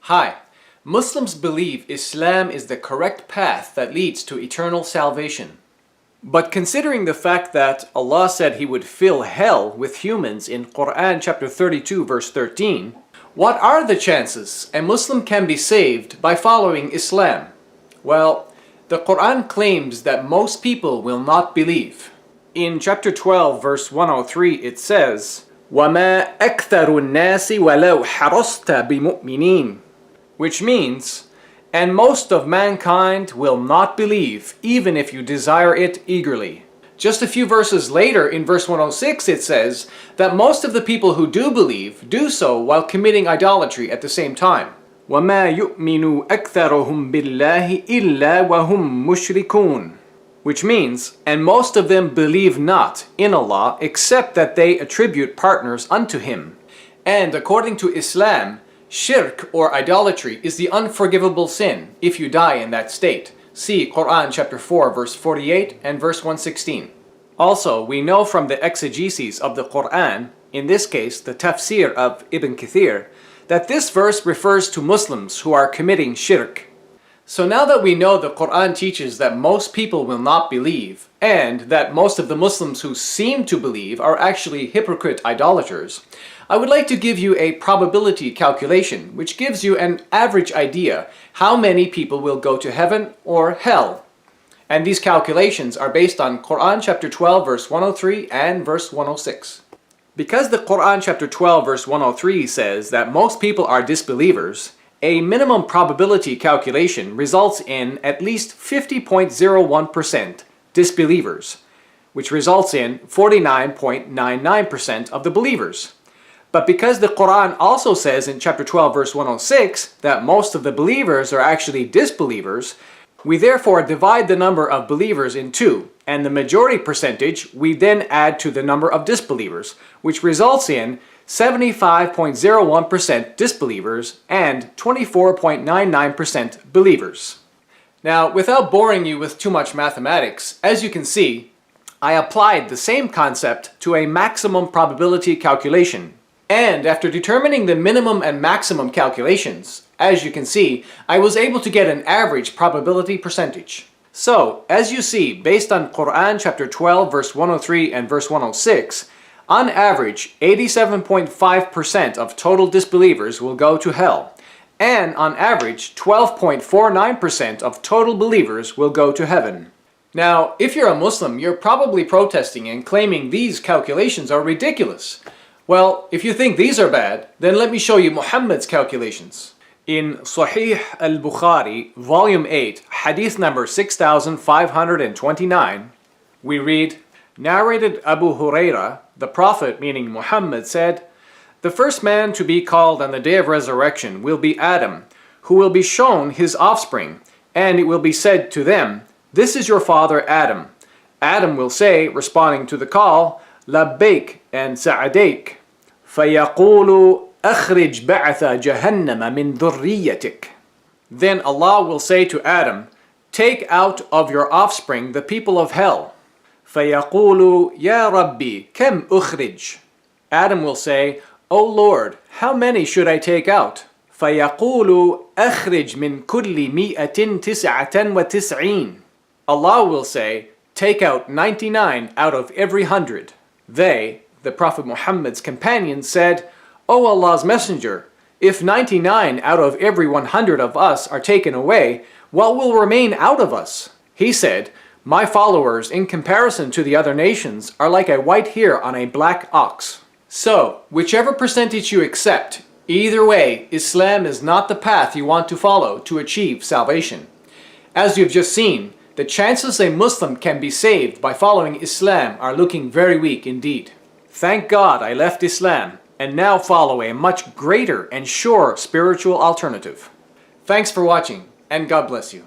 Hi. Muslims believe Islam is the correct path that leads to eternal salvation. But considering the fact that Allah said He would fill hell with humans in Quran chapter 32 verse 13, what are the chances a Muslim can be saved by following Islam? Well, the Quran claims that most people will not believe. In chapter 12 verse 103 it says, وَمَا أَكْثَرُ النَّاسِ وَلَوْ حَرَصْتَ بِمُؤْمِنِينَ, which means, and most of mankind will not believe, even if you desire it eagerly. Just a few verses later, in verse 106, it says that most of the people who do believe do so while committing idolatry at the same time. وَمَا يُؤْمِنُ أَكْثَرُهُمْ بِاللَّهِ إِلَّا وَهُمْ مُشْرِكُونَ, which means, and most of them believe not in Allah except that they attribute partners unto Him. And according to Islam, shirk or idolatry is the unforgivable sin if you die in that state. See Quran chapter 4 verse 48 and verse 116. Also, we know from the exegesis of the Quran, in this case the tafsir of Ibn Kathir, that this verse refers to Muslims who are committing shirk. So now that we know the Quran teaches that most people will not believe, and that most of the Muslims who seem to believe are actually hypocrite idolaters, I would like to give you a probability calculation which gives you an average idea how many people will go to heaven or hell. And these calculations are based on Quran chapter 12 verse 103 and verse 106. Because the Quran chapter 12 verse 103 says that most people are disbelievers, a minimum probability calculation results in at least 50.01% disbelievers, which results in 49.99% of the believers. But because the Quran also says in chapter 12 verse 106 that most of the believers are actually disbelievers, we therefore divide the number of believers in two, and the majority percentage we then add to the number of disbelievers, which results in 75.01% disbelievers and 24.99% believers. Now, without boring you with too much mathematics, as you can see, I applied the same concept to a maximum probability calculation. And after determining the minimum and maximum calculations, as you can see, I was able to get an average probability percentage. So, as you see, based on Quran chapter 12 verse 103 and verse 106, on average, 87.5% of total disbelievers will go to hell, and on average, 12.49% of total believers will go to heaven. Now, if you're a Muslim, you're probably protesting and claiming these calculations are ridiculous. Well, if you think these are bad, then let me show you Muhammad's calculations. In Sahih al-Bukhari, volume 8, hadith number 6529, we read, narrated Abu Huraira, the Prophet, meaning Muhammad, said, "The first man to be called on the day of resurrection will be Adam, who will be shown his offspring, and it will be said to them, 'This is your father Adam.' Adam will say, responding to the call, 'Labbaik and Sa'adaik.' فَيَقُولُ أَخْرِجْ بَعْثَ جَهَنَّمَ مِنْ ذُرِّيَّتِكَ. Then Allah will say to Adam, 'Take out of your offspring the people of hell.' فَيَقُولُ يَا رَبِّي كَمْ أُخْرِجْ. Adam will say, 'O Lord, how many should I take out?' فَيَقُولُ أَخْرِجْ مِنْ كُلِّ مِئَةٍ تِسْعَةً وَتِسْعِينَ. Allah will say, 'Take out 99 out of every 100. They, the Prophet Muhammad's companions, said, 'O Allah's Messenger, if 99 out of every 100 of us are taken away, what will remain out of us?' He said, 'My followers, in comparison to the other nations, are like a white hare on a black ox.' So, whichever percentage you accept, either way, Islam is not the path you want to follow to achieve salvation. As you've just seen, the chances a Muslim can be saved by following Islam are looking very weak indeed. Thank God I left Islam and now follow a much greater and sure spiritual alternative. Thanks for watching, and God bless you.